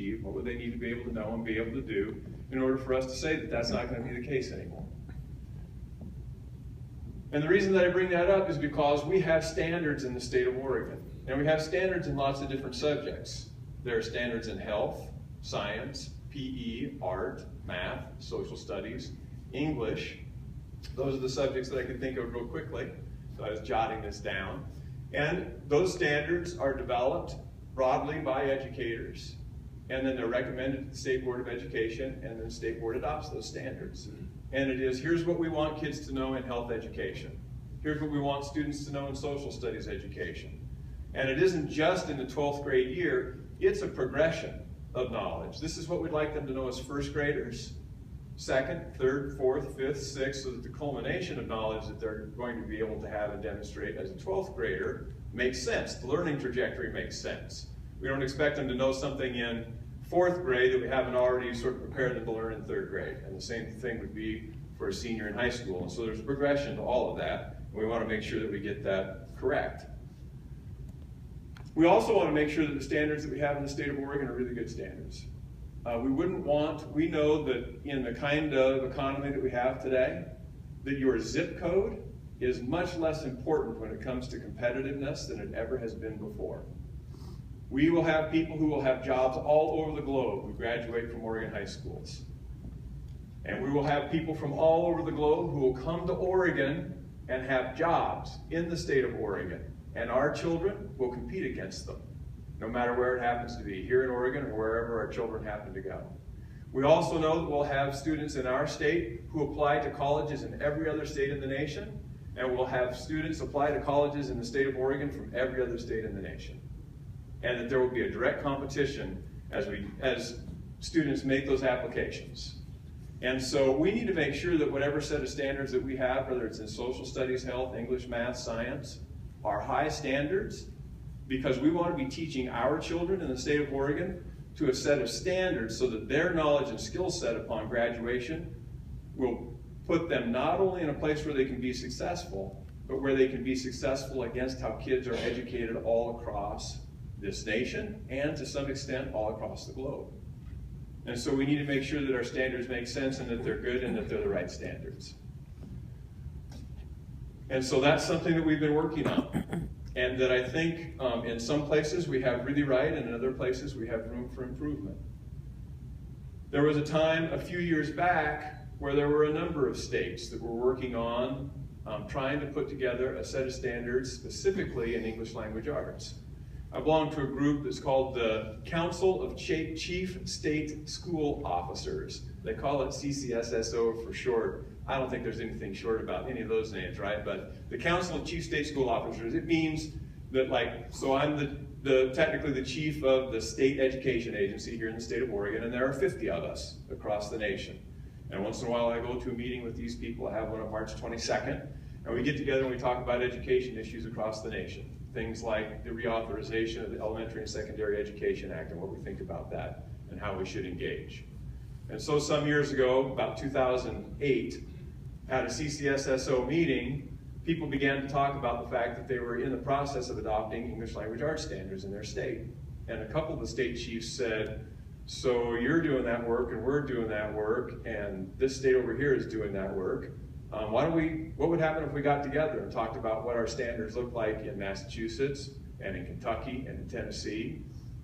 achieve? What would they need to be able to know and be able to do in order for us to say that that's not going to be the case anymore? And the reason that I bring that up is because we have standards in the state of Oregon. And we have standards in lots of different subjects. There are standards in health, science, PE, art, math, social studies, English. Those are the subjects that I could think of real quickly. So I was jotting this down. And those standards are developed broadly by educators. And then they're recommended to the State Board of Education, and then the State Board adopts those standards. And it is, here's what we want kids to know in health education. Here's what we want students to know in social studies education. And it isn't just in the 12th grade year, it's a progression of knowledge. This is what we'd like them to know as first graders, second, third, fourth, fifth, sixth, so that the culmination of knowledge that they're going to be able to have and demonstrate as a 12th grader makes sense. The learning trajectory makes sense. We don't expect them to know something in 4th grade that we haven't already sort of prepared them to learn in 3rd grade. And the same thing would be for a senior in high school. And so there's progression to all of that. And we want to make sure that we get that correct. We also want to make sure that the standards that we have in the state of Oregon are really good standards. We know that in the kind of economy that we have today, that your zip code is much less important when it comes to competitiveness than it ever has been before. We will have people who will have jobs all over the globe who graduate from Oregon high schools. And we will have people from all over the globe who will come to Oregon and have jobs in the state of Oregon. And our children will compete against them, no matter where it happens to be, here in Oregon or wherever our children happen to go. We also know that we'll have students in our state who apply to colleges in every other state in the nation, and we'll have students apply to colleges in the state of Oregon from every other state in the nation. And that there will be a direct competition as students make those applications. And so we need to make sure that whatever set of standards that we have, whether it's in social studies, health, English, math, science, are high standards, because we want to be teaching our children in the state of Oregon to a set of standards so that their knowledge and skill set upon graduation will put them not only in a place where they can be successful, but where they can be successful against how kids are educated all across this nation and to some extent all across the globe. And so we need to make sure that our standards make sense and that they're good and that they're the right standards. And so that's something that we've been working on. And that I think in some places we have really right, and in other places we have room for improvement. There was a time a few years back where there were a number of states that were working on trying to put together a set of standards specifically in English language arts. I belong to a group that's called the Council of Chief State School Officers. They call it CCSSO for short. I don't think there's anything short about any of those names, right? But the Council of Chief State School Officers, it means that so I'm technically the chief of the state education agency here in the state of Oregon, and there are 50 of us across the nation. And once in a while I go to a meeting with these people. I have one on March 22nd, and we get together and we talk about education issues across the nation. Things like the reauthorization of the Elementary and Secondary Education Act and what we think about that and how we should engage. And so some years ago, about 2008, at a CCSSO meeting, people began to talk about the fact that they were in the process of adopting English language arts standards in their state. And a couple of the state chiefs said, so you're doing that work and we're doing that work and this state over here is doing that work. What would happen if we got together and talked about what our standards look like in Massachusetts and in Kentucky and in Tennessee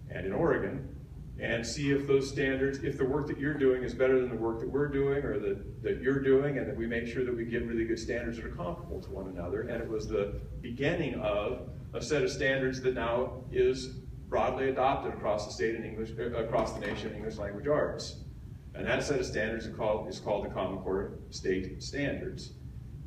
and in Oregon, and see if those standards, if the work that you're doing is better than the work that we're doing or that you're doing, and that we make sure that we get really good standards that are comparable to one another. And it was the beginning of a set of standards that now is broadly adopted across the state in English, across the nation in English language arts. And that set of standards is called the Common Core State Standards.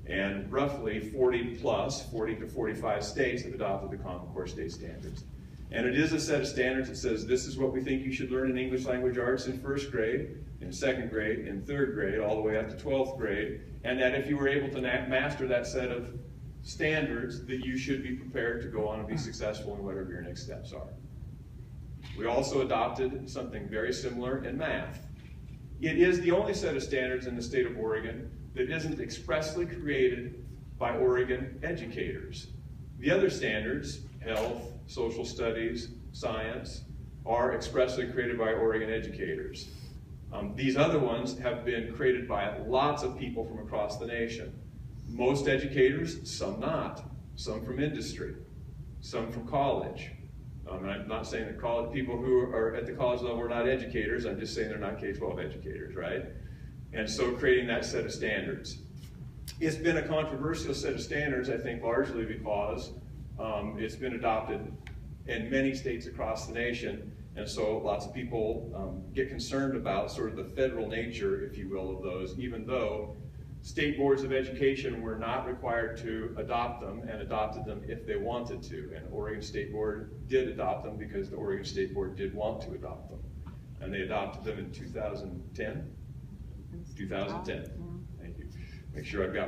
And roughly 40 to 45 states have adopted the Common Core State Standards. And it is a set of standards that says this is what we think you should learn in English language arts in 1st grade, in 2nd grade, in 3rd grade, all the way up to 12th grade. And that if you were able to master that set of standards, that you should be prepared to go on and be successful in whatever your next steps are. We also adopted something very similar in math. It is the only set of standards in the state of Oregon that isn't expressly created by Oregon educators. The other standards, health, social studies, science, are expressly created by Oregon educators. These other ones have been created by lots of people from across the nation. Most educators, some not. Some from industry, some from college. And I'm not saying that college people who are at the college level are not educators, I'm just saying they're not K-12 educators, right? And so creating that set of standards. It's been a controversial set of standards, I think, largely because it's been adopted in many states across the nation, and so lots of people get concerned about sort of the federal nature, if you will, of those, even though state boards of education were not required to adopt them and adopted them if they wanted to. And Oregon State Board did adopt them because the Oregon State Board did want to adopt them. And they adopted them in 2010? 2010. Thank you. Make sure I've got